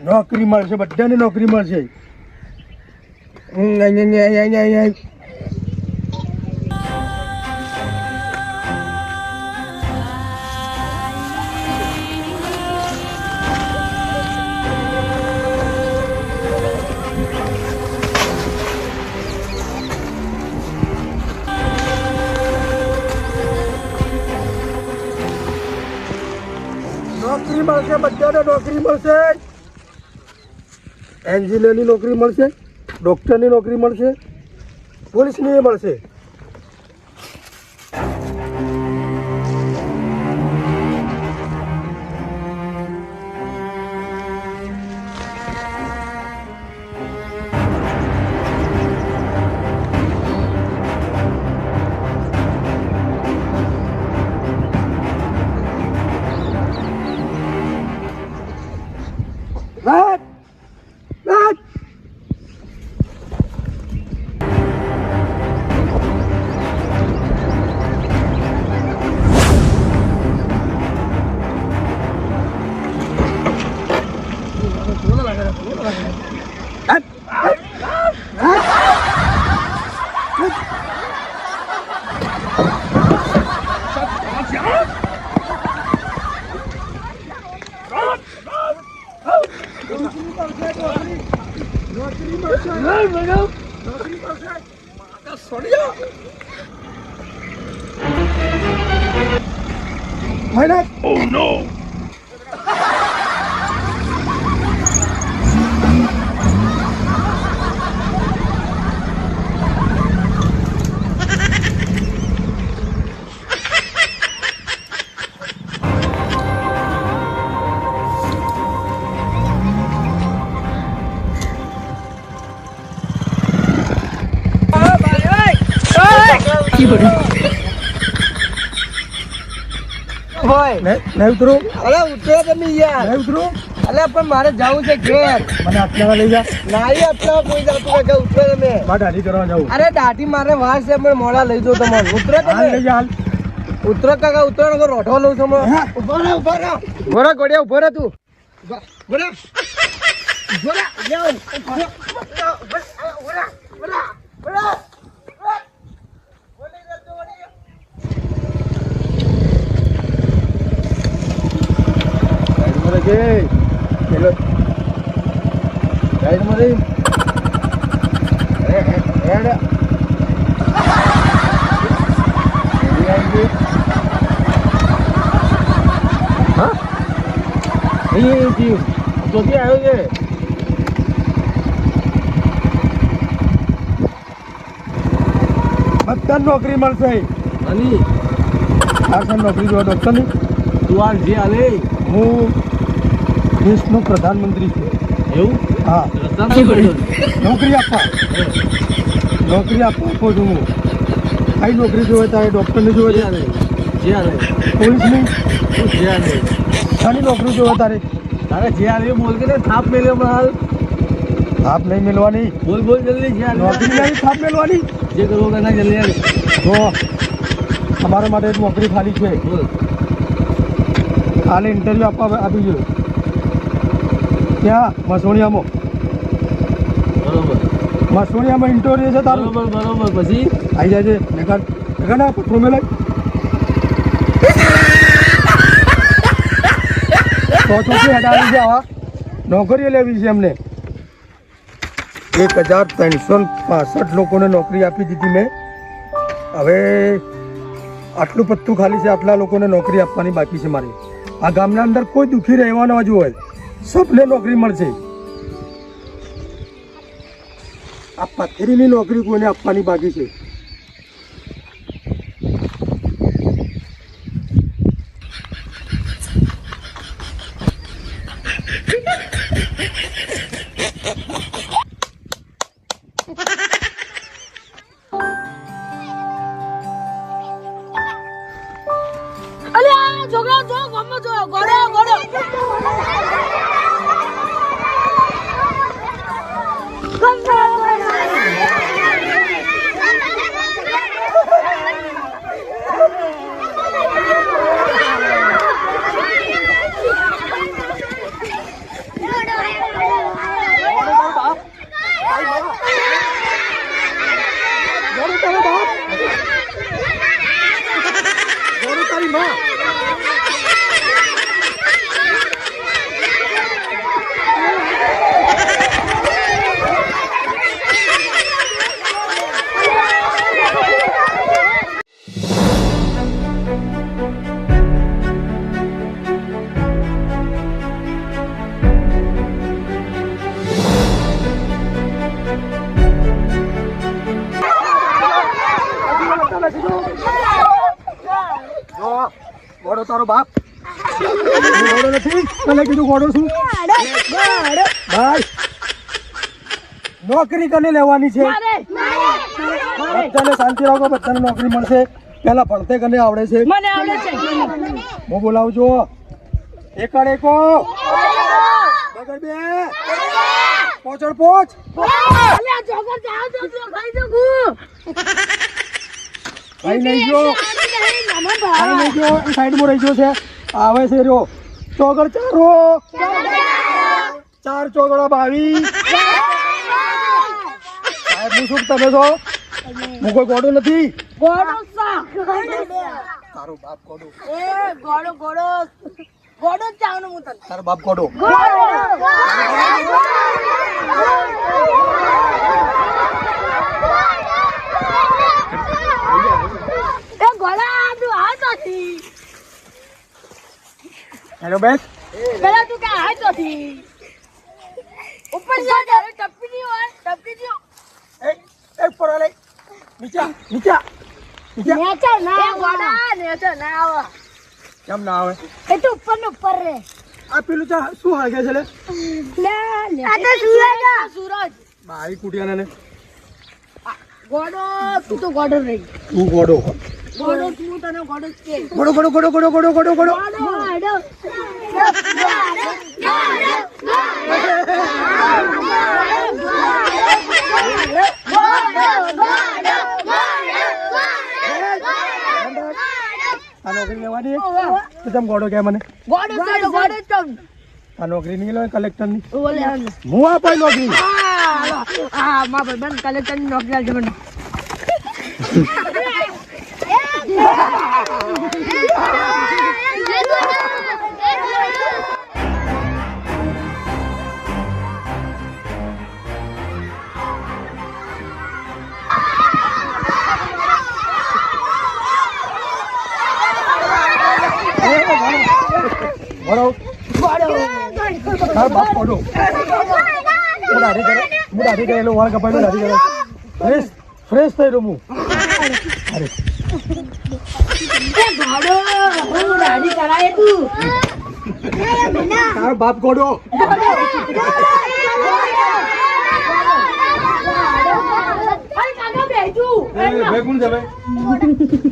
નોકરી મળશે, બધાને નોકરી મળશે. નોકરી મળશે, બધાને નોકરી મળશે. એન્જિનિયરની નોકરી મળશે, ડૉક્ટરની નોકરી મળશે, પોલીસની મળશે. Right? Right? Oh no! નહીં ઉતરું. અરે ઉતરો તમે યાર. નહીં ઉતરું. અરે પણ મારે જવું છે ઘેર. મને આટલા લઈ જા. નાઈ આટલા કોઈ જતું કે ઉતરો તમે. મારે દાઢી કરવા જવું. અરે દાઢી મારે વાર છે પણ મોડા લઈ જાઉં તમને. ઉતરો તમે. લઈ જા. ઉતરો કાકા ઉતરો ને રોઠો લઉં છું. ઉભો રહો ગોડિયા ઉભો રહો તું. ઉભો રહો બધા નોકરી મળશે. નોકરી જોવા ડોક્ટરની તું આ જે હાલે હું દેશનો પ્રધાનમંત્રી છું. એવું? હા. નોકરી આપવા આપો છું હું. કઈ નોકરી જોવે તારે? ડૉક્ટરની જોવે છે, પોલીસની શાની નોકરી જોવે તારે? જે હાલે બોલ કે થાપ મેલ્યો હાલ. થાપ નહીં મેળવાની. બોલ જલ્દી. જે નોકરી નહીં, થાપ મેળવાની. જે કરવું ના જલ્દી. જો તમારા માટે એક નોકરી ખાલી છે. બોલ. કાલે ઇન્ટરવ્યૂ આપી ગયો ત્યાં મસોણિયામાં. બરોબર. મસોણિયામાં ઇન્ટરવ્યૂ છે તારું. બરોબર. પછી આવી જાય છે. મેં પથ્થરો મેલાય ચોથી હટાવી છે. આવા નોકરીઓ લેવી છે એમને. 1365 લોકોને નોકરી આપી દીધી મેં. હવે આટલું પત્તું ખાલી છે. આટલા લોકોને નોકરી આપવાની બાકી છે મારી. આ ગામના અંદર કોઈ દુઃખી રહેવાનો જ હોય, સબને નોકરી મળશે. આ પથ્થરીની નોકરી કોઈને આપવાની બાકી છે. ગોડો તારો બાપ ગોડો નથી તને કીધું ગોડો છું ભાઈ નોકરી કને લેવાની છે બધાને શાંતિ રાખો બધાને નોકરી મળશે પેલા ભણતે કને આવડે છે મને આવડે છે હું બોલાવું છું એકડ એકો બગડ બે પોચડ પોચ અલ્યા જોગર જાવ તો ખાઈ દઉં ભાઈ નહીં જો ભાઈ નહીં જો એ સાઈડમાં રહી ગયો છે આવે છે રહ્યો ચોગડ ચારો ચાર ચોગડા 22 સાહેબ હું શું તમે છો હું કોઈ ગોડો નથી ગોડો સા તારો બાપ ગોડો એ ગોડો ગોડો ગોડો જ ચાવનો હું તને તારો બાપ ગોડો એ ગોડા તું આ નથી હેલો બેસ પેલા તું કે આ નથી ઉપર જા જરે ટપકી ની હોય ટપકી જી એક પર લે નીચા નીચા નીચા નેચર ના ગોડા નેચર ના આવે કેમ ના આવે એ તો ઉપર ને ઉપર રે આ પેલું ચા શું હાગે છે લે લે આ તો સૂરજ સૂરજ બારી કુટિયાને ને ગોડો તું તો ગોડો રહી તું ગોડો ગોડો તું તને ગોડો જ કે ગોડો ગોડો ગોડો ગોડો ગોડો ગોડો ગોડો ગોડો આ નોકરી લેવાની તો તમે ગોડો કે મને ગોડો છે તો ગોડો જ કહું આ નોકરી નહીં લે કલેક્ટર ની ઓલે હું આ પાઈ નોકરી આ મા ભાઈ બન કલેક્ટર ની નોકરી આલજો મને ગોડો તારો બાપ ગોડો મુડાડી ગયેલો વાળ કપાઈ મુડાડી ગયેલો ફ્રેશ ફ્રેશ થઈ રહ્યો હું અરે એ ગોડો હું દાઢી કરાય તું તારો બાપ ગોડો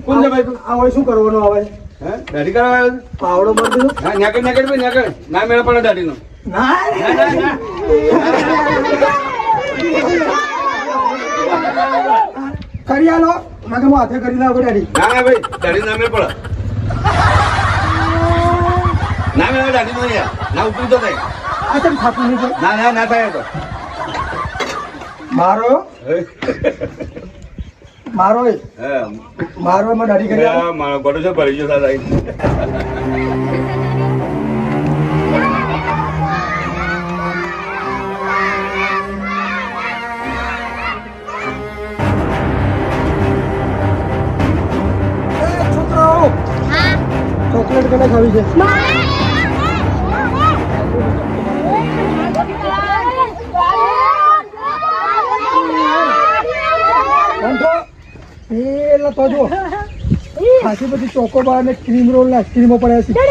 કોણ છે ભાઈ તું આ હોય શું કરવાનું આવે હે દાઢી કરાવવા આવ્યો પાવડો મારી દીધો હા ન્યાકડ ન્યાકડ ભાઈ ન્યાકડ ના મેળ પડે દાઢીનો ના ના ના ના કરી આલો મેં હું હાથે કરી લાવ ડેડી ના ના ભાઈ દાઢી ના મેળ પડે ના મેળ દાઢી નો યાર ના ઉપરી તો થાય આ તેમ થાતું નહીં તો ના ના ના થાય તો મારો મારો એ હા મારો એમાં દાઢી કરી આલો. મારો ગોડો છે ભરી ગયો સાહેબ એ છોકરાઓ ચોકલેટ કને ખાવી છે વાંધો પેલા તો જો ખાસી બધી ચોકોબાર અને ક્રીમ રોલ ને આઈસ્ક્રીમો પડ્યા છે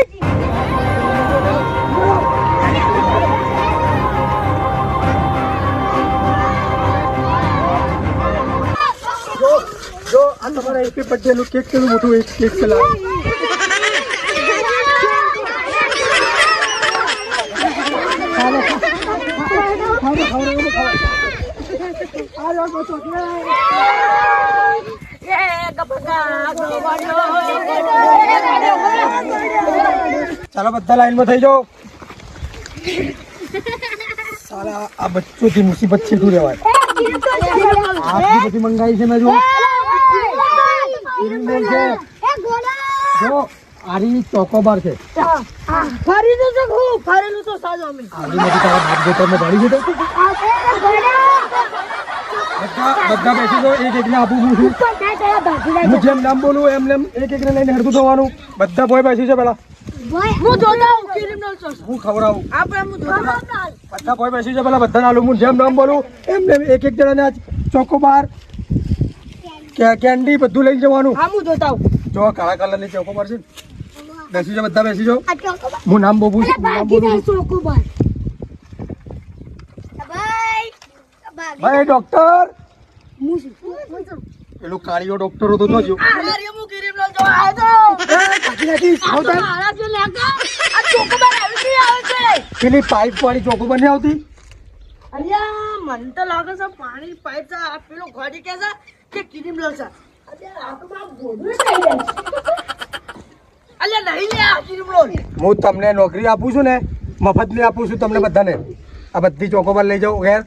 જો જો આ તમારા હેપી બર્થડે નું કેક કેવું મોટું એક કેક છે લાવો. ખાઓ, ખાઓ, ખાઓ. આ લો, ચોકલેટ. ચાલો બધા લાઈનમાં થઈ જાઓ સાલા આ બચ્ચોથી મુસીબત છેટું રહેવાય આટલી બધી મંગાઈ છે મેં જો ક્રીમ રોલ છે જો આરી ચોકોબાર છે ફરીનું તો હું ફરેલું તો સાજો અમે આરી માંથી તારા બાપ ગોતરને ભાડી દીધો બધા બેસી જાઓ એક એકને આપું છું હું જેમ નામ બોલું એમ એક એકને લઈને હેડતું થવાનું બધા બોય બેસી છે પેલા હું જોતા હું ક્રિમિનલ છું હું ખવડાવું આપણે હું જોતા બધા બોય બેસી છે પેલા બધા નાલું હું જેમ નામ બોલું એમ એક એક જણાને આ ચોકોબાર કેન્ડી બધું લઈ જવાનું હા હું જોતા હું જો કાળા કલરની ચોકોબાર છે ને બેસી જાઓ બધા બેસી જાઓ હું નામ બોલું છું નામ બોલું છું ભાઈ ડોક્ટર પેલું કાળીઓ ડોક્ટર હતો તો જો અરે હું ક્રિમિનલ જો આવ્યો આ ચોકોબાર આવી આવે છે પેલી પાઇપ વાળી ચોકોબાર નહીં આવતી અલ્યા મને તો લાગે છે પાણી પાઇપ છે આ પેલો ગાડી કે છે કે ક્રિમિનલ છે અલ્યા આ તો બા ગોડું થઈ જાય અલ્યા નહીં લે આ ક્રિમિનલ હું તમને નોકરી આપું છું ને મફતની આપું છું તમને બધાને આ બધી ચોકોબાર લઈ જાઓ ઘેર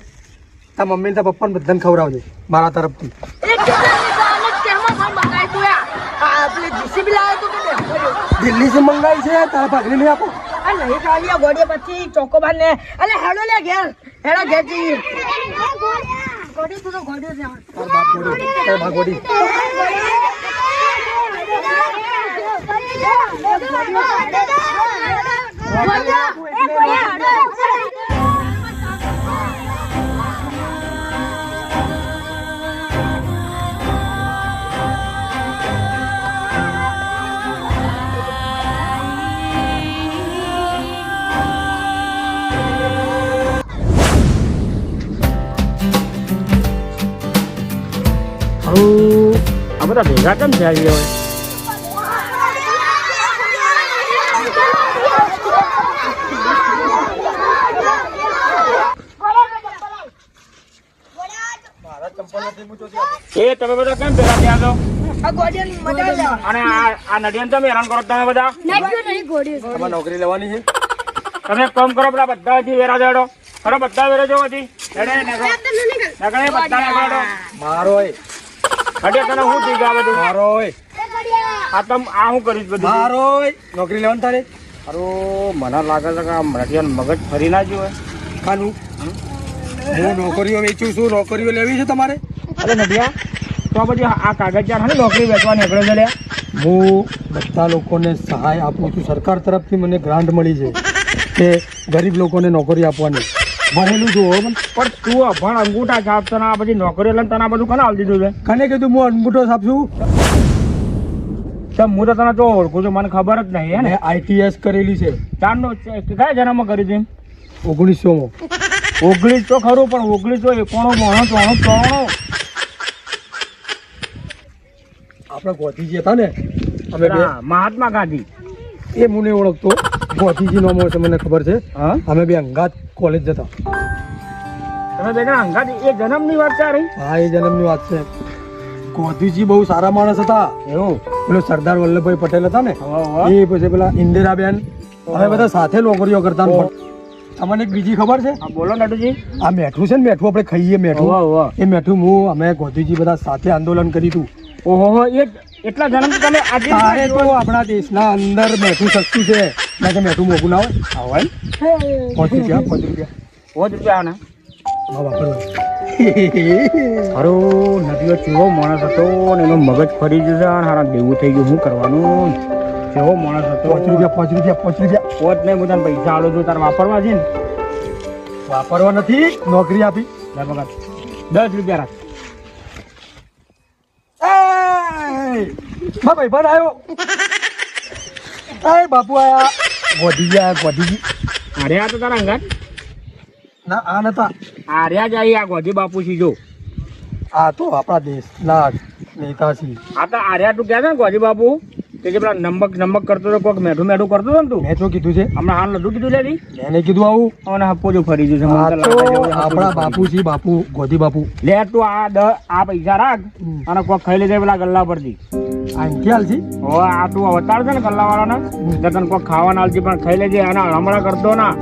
તાર મમ્મી ને તાર પપ્પાને બધાને ખવડાવજો મારા તરફથી એક કેટલાની સામે કેમાં ફોન મંગાઈ તું આ આપણે જીસીબી લાવ્યો તો કે દિલ્હીથી મંગાવી છે તારા ભાગને નહીં આપો આ નહીં ખાલી ગોડે પછી ચોકોબાર ને અલે હેડો લે ઘેર હેડા ઘેર જઈએ ગોડી તું તો ગોડી છે તાર બાપ ગોડી તાર બા ગોડી આ બધા ભેગા કેમ છે આવી હવે એ તમે બધા કેમ ભેગા થયા છો આ ગોડીની મજા લે અને આ નડિયાન તમે હેરાન કરો તમે બધા નાખ્યો નહીં ગોડી તમારે નોકરી લેવાની છે તમે એક કામ કરો પેલા બધા હજી વેરા દેડો ખરો બધા વેરા જો હજી હેડે નગડે બધા નગડો મારો હડે તને શું થઈ ગયું આ બધું મારો આ તમ આ હું કરીશ બધું મારો નોકરી લેવાની તારે અરે મને લાગે છે કે આ નડિયાન મગજ ફરી ના ગયું હોય ખાનું હું નોકરીઓ વેચું છું નોકરીઓ લેવી છે તમારે અરે નડિયા તો પછી આ કાગળિયા ને નોકરી વેચવા નીકળ્યો છે લે હું બધા લોકોને સહાય આપું છું સરકાર તરફથી મને ગ્રાન્ટ મળી છે કે ગરીબ લોકોને નોકરી આપવાની ભણેલું છું હો પણ તું અભણ અંગૂઠા છાપ તને આ બધી નોકરીઓ લઈને તને આ બધું કોને આપી દીધું છે કને કીધું હું અંગૂઠો છાપશું તો હું તો તને તો ઓળખું છું મને ખબર જ નહીં હે ને મેં ITS કરેલી છે ચારનો કયા જન્મમાં કરી હતી 1900માં 19 તો ખરું પણ 1991 આપણે ગોધીજી હતા ને અમે બે મહાત્મા ગાંધી એ મને ઓળખતો ગોધીજી નામ છે મને ખબર છે હા અમે બે અંગાત કોલેજ જતા તમે બે જણા અંગાથી એ જન્મની વાત છે રહી હા એ જન્મની વાત છે ગોધીજી બહુ સારા માણસ હતા એવું પેલો સરદાર વલ્લભભાઈ પટેલ હતા ને વાહ. એ પછી પેલા ઇન્દિરાબેન અમે બધા સાથે નોકરીઓ કરતા ને. તમને એક બીજી ખબર છે હા બોલો નટુજી આ મેઠું છે ને મેઠું આપણે ખાઈએ મેઠું એ મેઠું હું અમે ગોધીજી બધા સાથે આંદોલન કર્યું હતું ઓહો એ એટલા જન્મ તમે આજે તારે તો આપણા દેશના અંદર મેઠું સસ્તું છે ના કે મેઠું મોંઘું ના હોય હોય ₹5 ₹5 રૂપિયા ને હા વાપરવા હારો નદીઓ કેવો માણસ હતો ને એનો મગજ ફરી જશે અને હારા દેવું થઈ ગયું શું કરવાનું કેવો માણસ હતો ₹5 ₹5 પોત નહીં હું તને પૈસા આલો છું તારે વાપરવા છે ને વાપરવા નથી નોકરી આપી લે બગા ₹10 રાખ ભાઈ ભાઈ આવ્યો એ બાપુ આયા ગોધીજી અરે આ તો તારા અંગાત ના આ નતા આર્યા જ આવી આ ગોધી બાપુ છે જો આ તો આપણા દેશના નેતા છે આ તો આર્યા તું કહે છે ને ગોધી બાપુ કે જે પેલા નમક કરતો હતો કોઈક મેઠું કરતો હતો ને તું મેં તો કીધું છે હમણાં હાલ નતું કીધું લેતી એને કીધું આવું અને હપ્પો જો ફરી જશે મને આ તો તો લાગે છે હવે આપણા હપ્પો બાપુ છે બાપુ ગોધી બાપુ લે તું આ પૈસા રાખ અને કોક ખાઈ લેજે પેલા ગલ્લા પરથી આ ખ્યાલ છે હવે આ તું અવતાર છે ને ગલ્લા વાળાને એટલે તને કોક ખાવાના આલજે પણ ખાઈ લેજે અને હમણાં કરતો ના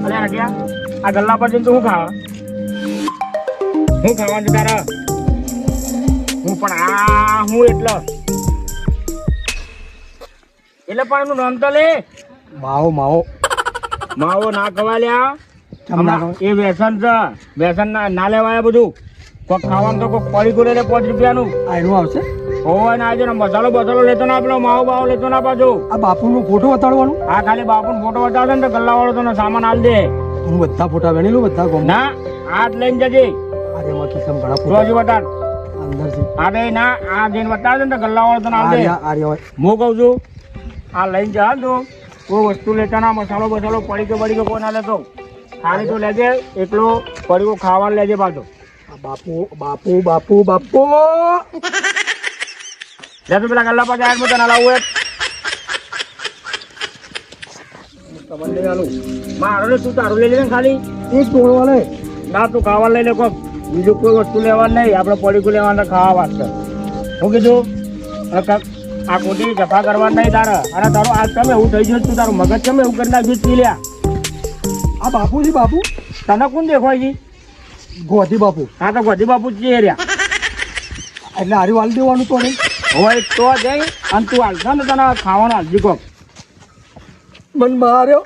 અરે રટિયા આ ગલ્લા પર જઈને તું શું ખાવા શું ખાવાનું છે તારા હું પણ આ હું એટલે એટલે પણ એનું નામ તો લે. માવો માવો માવો ના ખવાય લ્યા. કેમ ના હમણાં એ વ્યસન છે. વ્યસન ના લેવાય બધું. કોક ખાવાનું તો કોક પડી ગયું લે 5 રૂપિયાનું. આ એનું આવશે હોવા ના આજે મસાલો બસાલો લેતો ના પેલો માવો બાવો લેતો ના પાછો. આ બાપુનો ફોટો બતાડવાનો આ ખાલી બાપુ ફોટો બતાવશે ને તો ગલ્લા વાળો તને સામાન આલ દે. હું બધા ફોટા વેણી લઉં બધા ગમ ના હાથ લઈને જજે. અરે એમાં કિસમ ઘણા ફોટા રોજી બતાડ. અંદર છે આ દે ના આ જઈને બતાવશે ને તો ગલ્લા વાળો તને આલ દે. આર્યા હું કહું છું આ લઈને જા તો કોઈ વસ્તુ લેતા ના મસાલો બસાલો પડી કે કોઈ ના લેતો. ખાલી તો લેજે એકલો પડીકો ખાવાનું લેજે પાછો. બાપુ બાપુ બાપુ બાપુ લે તો પેલા ગલ્લા પાસે આયા તને લાવું એક તમને લઈ આલું. મારો ને તું તારું લઈ લે ને ખાલી. એક તોડવા લે ના તું ખાવા લઈ લે કોક બીજું કોઈ વસ્તુ લેવાનું નહીં. આપણે પડીકું લેવાનું ખાવા વાસ્તે. હું કીધું આ ખોટી જફા કરવાનું નહીં તારે. અને તારું આ તમે એવું થઈ ગયું તું તારું મગજ તમે એવું કરી નાખ્યું પી લ્યા. આ બાપુજી બાપુ તને કોણ દેખાય છે? ગોધી બાપુ હા તો ગોધી બાપુ જ છે રહ્યા. એટલે હારી વાલ દેવાનું તો નહીં હોય તો જઈ અને તું હાલશે ને તને ખાવાનું હાલજી કોક. મન માર્યો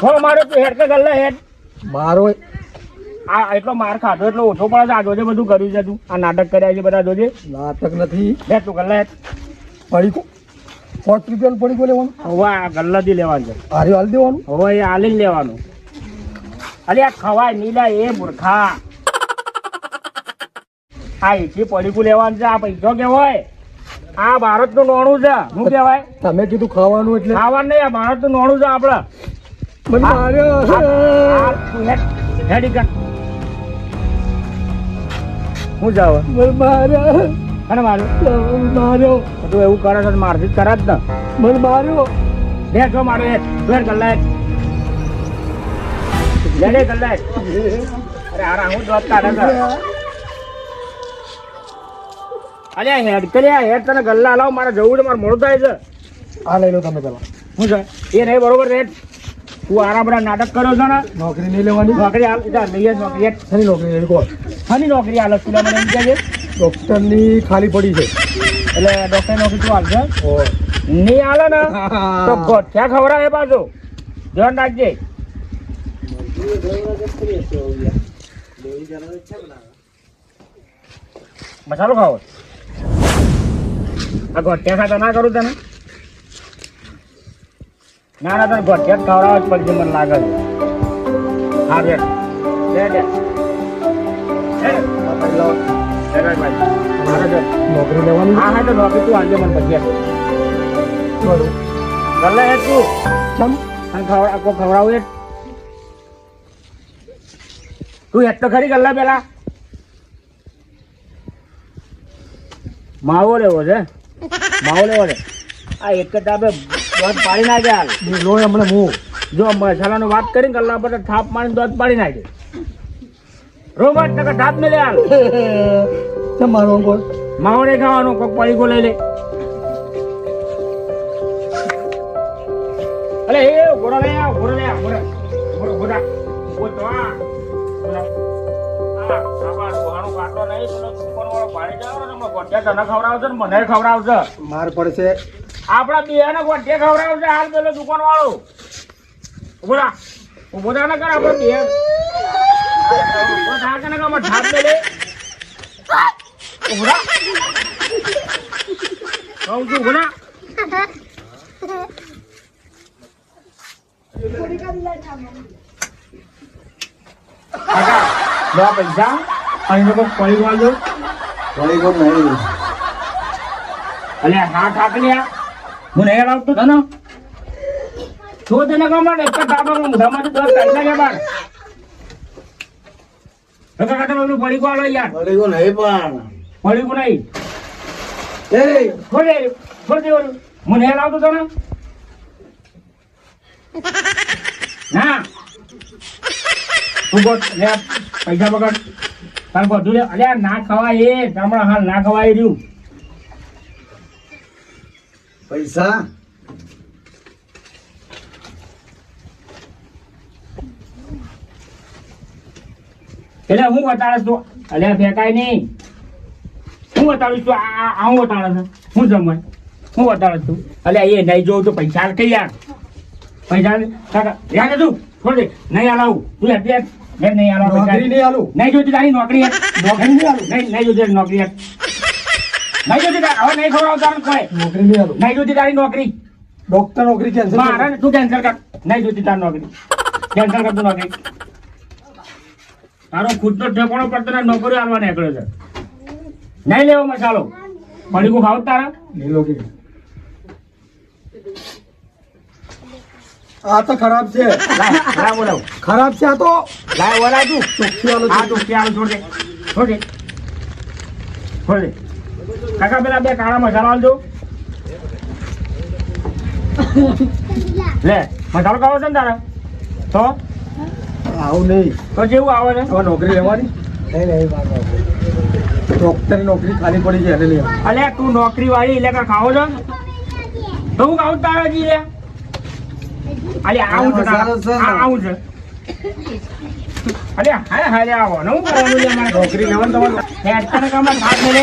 હો મારો તું હેડ કે ગલ્લા હેડ. મારો આ એટલો માર ખાધો એટલો ઓછો પડે છે. આ જોજે બધું કર્યું છે તું. આ નાટક કર્યા છે બધા જોજે. નાટક નથી લે તું ગલ્લા હેડ. પડીકો 5 રૂપિયાનું પડીકો લેવાનું હવે આ ગલ્લાથી લેવાનું છે. હારી વાલ દેવાનું હવે એ હાલીને લેવાનું. અરે આ ખવાય નીલા એ મૂર્ખા. આ એથી પડીકું લેવાનું છે. આ પૈસો કેવાય. આ ભારતનું નોણું છે. શું કહેવાય? તમે કીધું ખાવાનું એટલે ખાવાનું નહીં. આ ભારતનું નોણું છે આપડે. મને માર્યો હેડી કર. હું જાવ મને માર્યો અને મારું માર્યો તું એવું કરે છે મારથી જ કરે જ ને. મને માર્યો બે જો મારું હેડ તું ગલ્લા લે ગલ્લા. અરે હારા હું દોત કાઢે છે. અરે હેડ કર્યા હેડ તને ગલ્લા લાવ. મારે જવું છે. મારે મોડું થાય છે. આ લઈ લો તમે પેલા શું છે એ નહીં બરોબર રેટ. તું આરા બધા નાટક કર્યો છે ને. નોકરી નહીં લેવાની નોકરી હાલ લઈએ નોકરી હેડ. શેની નોકરી લેવી કહો શાની નોકરી હાલ તું મને એમ કહે છે? ડોક્ટરની ખાલી પડી છે એટલે ડોક્ટર નોકરી તું હાલશે ઓ નહીં હાલે ને તો ગોઠિયા ખવડાવે પાછો. ધ્યાન રાખજે. મસાલો ખાવો આ ગોઠિયા ખાતા ના કરું તને. ના ના તને ગોઠિયા ખવડાવવા જ પડશે મને લાગે છે. હા લે નોકરી લેવાની હા હા તો નોકરી તું આજે મને પછી બરોબર ગલ્લે હે તું ચમ અને ખવડાવું હેઠ. તું હેઠ તો ખરી ગલ્લા પેલા. માવો લેવો છે. માવો લેવો છે. આ એક જ ડાબે દોધ પાડી નાખે હાલ. લો હમણાં હું જો મસાલાનો વાત કરીને ગલ્લા પર થાપ મારીને દોધ પાડી નાખે. રોબોટ ટકા થાપ મેલે હાલ. ચમ મારો અંકોલ માવો નહીં ખાવાનું કોક પડીકો લઈ લે. અરે એ ઘોડો લઈ આવ ઘોડો લઈ આવ ઘોડો ઘોડા ઘોડો આ દોહાનું કાઢો નહીં પેલો સુપરવાળો ભાડી જાવ ને તમે ગોઠિયા તને ખવડાવશે ને મને ખવડાવશે. માર પડશે આપડા બે ને ગોઠિયા ખવડાવશે હાલ પેલો દુકાન વાળો. ઉભો થા ને કર આપડે બે ઉભો થા કે ને કે ઢાક દે લે. ઉભો થા કહું છું ઉભો થા. લો પૈસા અહીં લોકો પડી વાળો પડીકો નહીં અલે હા ઠાકલિયા હું નહીં લાવતો તને શું તને કમાડ એક ટાબા મોઢામાંથી 10 કાઢી નાખ્યા બાર. કાકા કાકા પેલું પડીકો આલો યાર. પડીકો નહીં પણ પડીકો નહીં એ છોડ દે હું નહીં લાવતો તને. ના તું ગોટ લે પૈસા પકડ તાર બધું લે. અલ્યા ના ખવાય એ હમણાં હાલ ના ખવાય રહ્યું. પૈસા એટલે હું બતાડસ તું. અલ્યા ફેંકાય નહીં. હું બતાવીશ તું આ હું બતાડે છે. હું જમવાય હું હું બતાવે તું અલ્યા એ નહીં જોઉં તો પૈસા હાલ કઈ યાર પૈસા કાકા યાર તું છોડ દે નહીં હલાવું તું હેડ હેડ નહીં હલાવું નોકરી નહીં આલું નહીં જોતી તારી નોકરી યાર નોકરી નહીં આલું નહીં જોતી તારી નોકરી યાર નહીં જોતી હવે નહીં ખબર તારું કોઈ નોકરી નહીં આલું નહીં જોતી તારી નોકરી ડોક્ટર નોકરી કેન્સલ મારા તું કેન્સલ કર નહીં જોતી તારી નોકરી કેન્સલ કર તું નોકરી તારો ખુદનો ઠેકાણો પડતો ને નોકરી આલવા નીકળ્યો છે નહીં લેવો મસાલો પડીકું ખાવ તારા આ તો ખરાબ છે લાય બોલાવ ખરાબ છે આ તો લાય બોલાવ તું ચોખ્ખી આલો આ તો ક્યાં છોડ દે છોડ દે છોડ દે કાકા પેલા બે કાળા મસાલા આલજો લે મસાલો ખાવો છે ને તારા તો આવું નહીં તો જેવું આવે છે હવે નોકરી લેવાની ડોક્ટરની નોકરી ખાલી પડી છે એને લઈ આવો. અલે તું નોકરી વાળી એટલે કાં ખાવો છો તો હું ખાવું તારા જી લે અલે આવું છે તારા. આવું છે અલે હાય હાય આવો ને હું કરવાનું લે મારે નોકરી લેવાની તમારે હે અત્યારે કામ હાથ મેલે